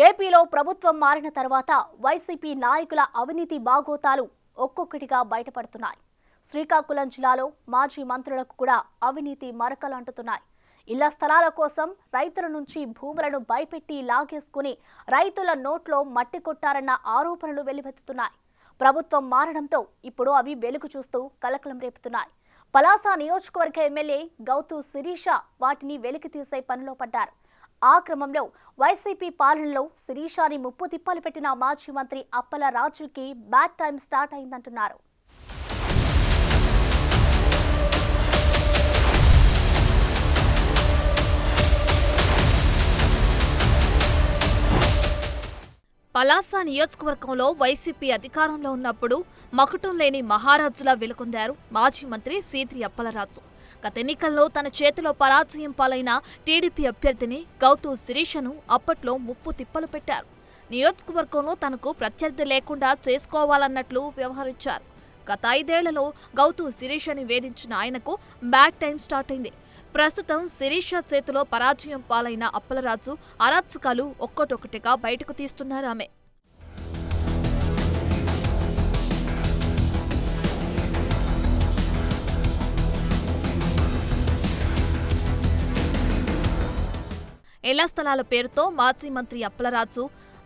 ఏపీలో ప్రభుత్వం మారిన తర్వాత వైసీపీ నాయకుల అవినీతి బాగోతాలు ఒక్కొక్కటిగా బయటపడుతున్నాయి. శ్రీకాకుళం జిల్లాలో మాజీ మంత్రులకు కూడా అవినీతి మరకలు అంటున్నాయి. ఇళ్ల స్థలాల కోసం రైతుల నుంచి భూములను భయపెట్టి లాగేసుకుని రైతుల నోట్లో మట్టి కొట్టారన్న ఆరోపణలు వెల్లువెత్తుతున్నాయి. ప్రభుత్వం మారడంతో ఇప్పుడు అవి వెలుగు చూస్తూ కలకలం రేపుతున్నాయి. పలాస నియోజకవర్గ ఎమ్మెల్యే గౌతు శిరీష వాటిని వెలికి తీసే పనిలో పడ్డారు. ఆ క్రమంలో వైసీపీ పాలనలో శిరీషాని ముప్పు తిప్పలు పెట్టిన మాజీ మంత్రి అప్పల రాజుకి బ్యాడ్ టైం స్టార్ట్ అయిందంటున్నారు. పలాస నియోజకవర్గంలో వైసీపీ అధికారంలో ఉన్నప్పుడు మకుటం లేని మహారాజులా వెలుగొందారు మాజీ మంత్రి సీద్రి అప్పలరాజు. గత ఎన్నికల్లో తన చేతిలో పరాజయం పాలైన టీడీపీ అభ్యర్థిని గౌతు శిరీషను అప్పట్లో ముప్పు తిప్పలు పెట్టారు. నియోజకవర్గంలో తనకు ప్రత్యర్థి లేకుండా చేసుకోవాలన్నట్లు వ్యవహరించారు. గత 5 ఏళ్లలో గౌతు శిరీషని వేధించిన ఆయనకు బ్యాడ్ టైం స్టార్ట్ అయింది. ప్రస్తుతం శిరీష చేతిలో పరాజయం పాలైన అప్పలరాజు అరాచకాలు ఒక్కటొక్కటిగా బయటకు తీస్తున్నారు ఆమె. ఇళ్ల స్థలాల పేరుతో మాజీ మంత్రి అప్పలరాజు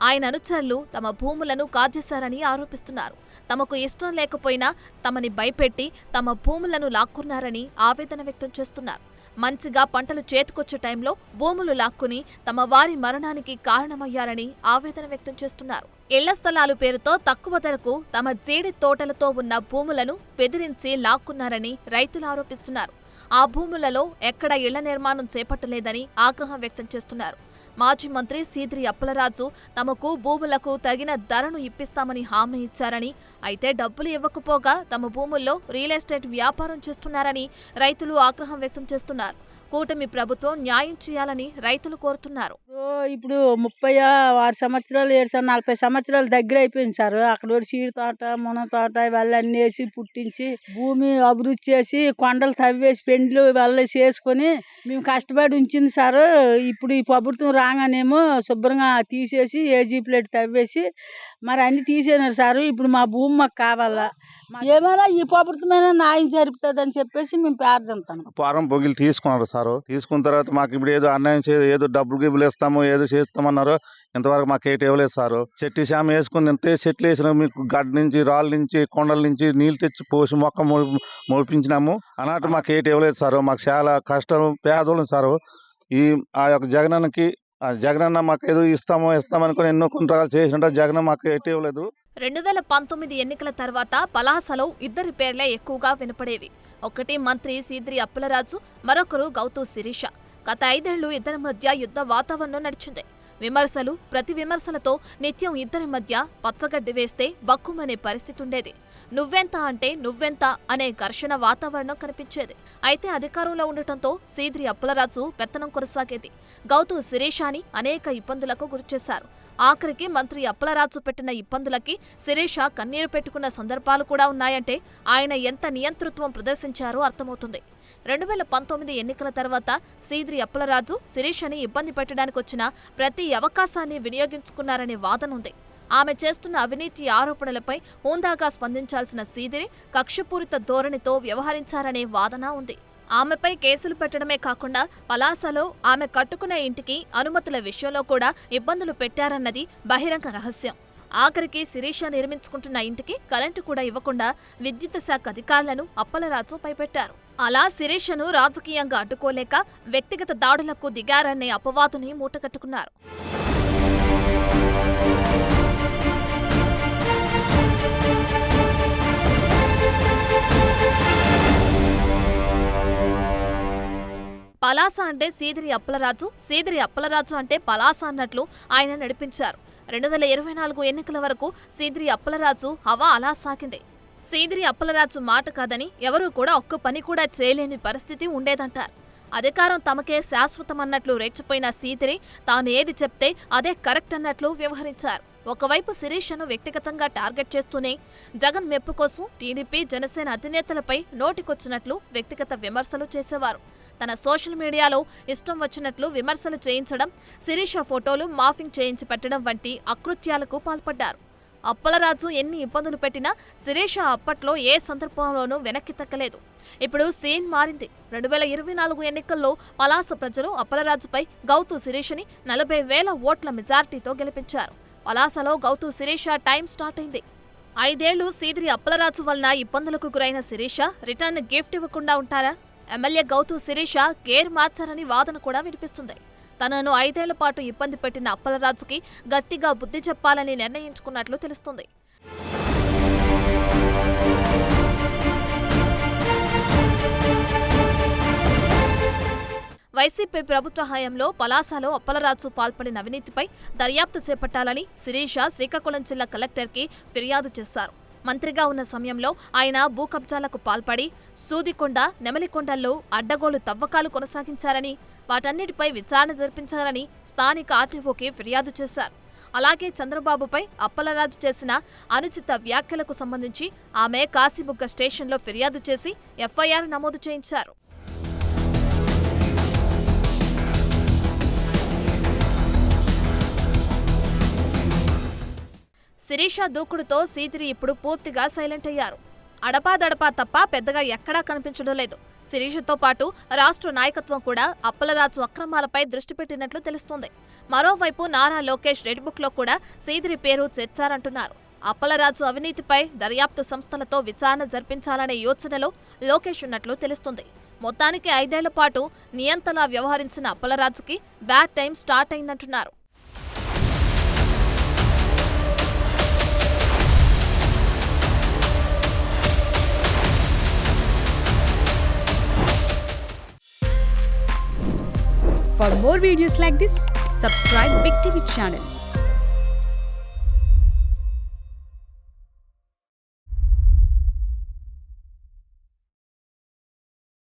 ఆయన అనుచరులు తమ భూములను కాజేశారని ఆరోపిస్తున్నారు. తమకు ఇష్టం లేకపోయినా తమని భయపెట్టి తమ భూములను లాక్కున్నారని ఆవేదన వ్యక్తం చేస్తున్నారు. మంచిగా పంటలు చేతికొచ్చే టైంలో భూములు లాక్కుని తమ వారి మరణానికి కారణమయ్యారని ఆవేదన వ్యక్తం చేస్తున్నారు. ఇళ్ల స్థలాలు పేరుతో తక్కువ ధరకు తమ జీడి తోటలతో ఉన్న భూములను బెదిరించి లాక్కున్నారని రైతులు ఆరోపిస్తున్నారు. ఆ భూములలో ఎక్కడ ఇళ్ల నిర్మాణం చేపట్టలేదని ఆగ్రహం వ్యక్తం చేస్తున్నారు. మాజీ మంత్రి సీద్రి అప్పలరాజు తమకు భూములకు తగిన ధరను ఇప్పిస్తామని హామీ ఇచ్చారని, అయితే డబ్బులు ఇవ్వకపోగా తమ భూముల్లో రియల్ ఎస్టేట్ వ్యాపారం చేస్తున్నారని రైతులు ఆగ్రహం వ్యక్తం చేస్తున్నారు. కూటమి ప్రభుత్వం న్యాయం చేయాలని రైతులు కోరుతున్నారు. ఇప్పుడు 36 సంవత్సరాలు 40 సంవత్సరాలు దగ్గర అయిపోయింది సార్. అక్కడ చీడి తోట, మున తోట ఇవన్నీ వేసి పుట్టించి భూమి అభివృద్ధి చేసి కొండలు తవ్వేసి పెండ్లు ఇవన్నీ చేసుకొని మేము కష్టపడి ఉంచింది సార్. ఇప్పుడు ఈ ప్రభుత్వం రాగానేమో శుభ్రంగా తీసేసి ఏజీ ప్లేట్ తవ్వేసి మరి అన్ని తీసేనారు సార్. ఇప్పుడు మా భూమి మాకు కావాలా, ఏమైనా ఈ ప్రభుత్వమైనా న్యాయం జరుపుతుంది అని చెప్పేసి మేము ప్రార్థిస్తాం. ఫారం బొగిలు తీసుకున్నారు సార్. తీసుకున్న తర్వాత మాకు ఇప్పుడు ఏదో అన్యాయం ఏదో డబ్బులు గిబ్బులు ఇస్తాము ఏదో చేస్తామన్నారు. ఇంతవరకు మాకు ఏటి ఇవ్వలేదు సార్. చెట్టు శామ వేసుకుని ఎంత చెట్లు వేసినా మీకు గడ్డ నుంచి రాళ్ళ నుంచి కొండల నుంచి నీళ్ళు తెచ్చి పోసి మొక్క మొడిపించినాము అన్నట్టు మాకు ఏటి ఇవ్వలేదు సార్. మాకు చాలా కష్టం పేదోళ్ళం సార్. ఆ యొక్క జగనన్న మాకు ఏదో ఇస్తామనుకుని ఎన్నో కుంట్రాలు చేసినట్టు జగన్ మాకు ఏటి ఇవ్వలేదు. 2019 ఎన్నికల తర్వాత పలాసలో ఇద్దరి పేర్లే ఎక్కువగా వినపడేవి. ఒకటి మంత్రి సీద్రి అప్పలరాజు, మరొకరు గౌతు శిరీష. గత 5 ఏళ్లు ఇద్దరి మధ్య యుద్ధ వాతావరణం నడిచింది. విమర్శలు ప్రతి విమర్శలతో నిత్యం ఇద్దరి మధ్య పచ్చగడ్డి వేస్తే బక్కుమనే పరిస్థితి ఉండేది. నువ్వెంత అంటే నువ్వెంత అనే ఘర్షణ వాతావరణం కనిపించేది. అయితే అధికారంలో ఉండటంతో సీద్రి అప్పలరాజు పెత్తనం కొనసాగేది. గౌతు శిరీషాని అనేక ఇబ్బందులకు గురిచేశారు. ఆఖరికి మంత్రి అప్పలరాజు పెట్టిన ఇబ్బందులకి శిరీష కన్నీరు పెట్టుకున్న సందర్భాలు కూడా ఉన్నాయంటే ఆయన ఎంత నియంతృత్వం ప్రదర్శించారో అర్థమవుతుంది. 2019 ఎన్నికల తర్వాత సీద్రి అప్పలరాజు శిరీషని ఇబ్బంది పెట్టడానికి వచ్చిన ప్రతి అవకాశాన్ని వినియోగించుకున్నారనే వాదనుంది. ఆమె చేస్తున్న అవినీతి ఆరోపణలపై హోందాగా స్పందించాల్సిన సీద్రి కక్షపూరిత ధోరణితో వ్యవహరించారనే వాదన ఉంది. ఆమెపై కేసులు పెట్టడమే కాకుండా పలాసలో ఆమె కట్టుకున్న ఇంటికి అనుమతుల విషయంలో కూడా ఇబ్బందులు పెట్టారన్నది బహిరంగ రహస్యం. ఆఖరికి శిరీష నిర్మించుకుంటున్న ఇంటికి కరెంటు కూడా ఇవ్వకుండా విద్యుత్ శాఖ అధికారులను అప్పలరాజు పైపెట్టారు. అలా శిరీషను రాజకీయంగా అడ్డుకోలేక వ్యక్తిగత దాడులకు దిగారనే అపవాదుని మూటగట్టుకున్నారు. పలాస అంటే సీద్రి అప్పలరాజు, సీద్రి అప్పలరాజు అంటే పలాస అన్నట్లు ఆయన నడిపించారు. 2024 ఎన్నికల వరకు సీద్రి అప్పలరాజు హవా అలా సాగింది. సీద్రి అప్పలరాజు మాట కాదని ఎవరూ కూడా ఒక్క పని కూడా చేయలేని పరిస్థితి ఉండేదంటారు. అధికారం తమకే శాశ్వతమన్నట్లు రెచ్చిపోయిన సీద్రి తాను ఏది చెప్తే అదే కరెక్ట్ అన్నట్లు వ్యవహరించారు. ఒకవైపు శిరీషను వ్యక్తిగతంగా టార్గెట్ చేస్తూనే జగన్ మెప్పు కోసం టీడీపీ, జనసేన అధినేతలపై నోటికొచ్చినట్లు వ్యక్తిగత విమర్శలు చేసేవారు. తన సోషల్ మీడియాలో ఇష్టం వచ్చినట్లు విమర్శలు చేయించడం, శిరీష ఫోటోలు మాఫింగ్ చేయించి పెట్టడం వంటి అకృత్యాలకు పాల్పడ్డారు. అప్పలరాజు ఎన్ని ఇబ్బందులు పెట్టినా శిరీష అప్పట్లో ఏ సందర్భంలోనూ వెనక్కి తగ్గలేదు. ఇప్పుడు సీన్ మారింది. 2024 ఎన్నికల్లో పలాస ప్రజలు అప్పలరాజుపై గౌతు శిరీషని 40,000 ఓట్ల మెజార్టీతో గెలిపించారు. పలాసలో గౌతు శిరీష టైం స్టార్ట్ అయింది. 5 ఏళ్లు సీదిరి అప్పలరాజు వలన ఇబ్బందులకు గురైన శిరీష రిటర్న్ గిఫ్ట్ ఇవ్వకుండా ఉంటారా? ఎమ్మెల్యే గౌతు శిరీష గేర్ మార్చారని వాదన కూడా వినిపిస్తుంది. తనను 5 ఏళ్ల పాటు ఇబ్బంది పెట్టిన అప్పలరాజుకి గట్టిగా బుద్ధి చెప్పాలని నిర్ణయించుకున్నట్లు తెలుస్తుంది. వైసీపీ ప్రభుత్వ హయాంలో పలాసలో అప్పలరాజు పాల్పడిన అవినీతిపై దర్యాప్తు చేపట్టాలని శిరీష శ్రీకాకుళం జిల్లా కలెక్టర్కి ఫిర్యాదు చేశారు. మంత్రిగా ఉన్న సమయంలో ఆయన భూ కబ్జాలకు పాల్పడి సూదికొండ, నెమలికొండల్లో అడ్డగోలు తవ్వకాలు కొనసాగించారని, వాటన్నిటిపై విచారణ జరిపించాలని స్థానిక ఆర్టీఓకి ఫిర్యాదు చేశారు. అలాగే చంద్రబాబుపై అప్పలరాజు చేసిన అనుచిత వ్యాఖ్యలకు సంబంధించి ఆమె కాశీబుగ్గ స్టేషన్లో ఫిర్యాదు చేసి ఎఫ్ఐఆర్ నమోదు చేయించారు. శిరీష దూకుడుతో సీదిరి ఇప్పుడు పూర్తిగా సైలెంట్ అయ్యారు. అడపాదడపా తప్ప పెద్దగా ఎక్కడా కనిపించడం లేదు. శిరీషతో పాటు రాష్ట్ర నాయకత్వం కూడా అప్పలరాజు అక్రమాలపై దృష్టి పెట్టినట్లు తెలుస్తోంది. మరోవైపు నారా లోకేష్ రెడ్ బుక్లో కూడా సీదిరి పేరు చేర్చారంటున్నారు. అప్పలరాజు అవినీతిపై దర్యాప్తు సంస్థలతో విచారణ జరిపించాలనే యోచనలో లోకేష్ ఉన్నట్లు తెలుస్తుంది. మొత్తానికి 5 ఏళ్ల పాటు నియంతలా వ్యవహరించిన అప్పలరాజుకి బ్యాడ్ టైం స్టార్ట్ అయిందంటున్నారు. For more videos like this, subscribe Big TV channel.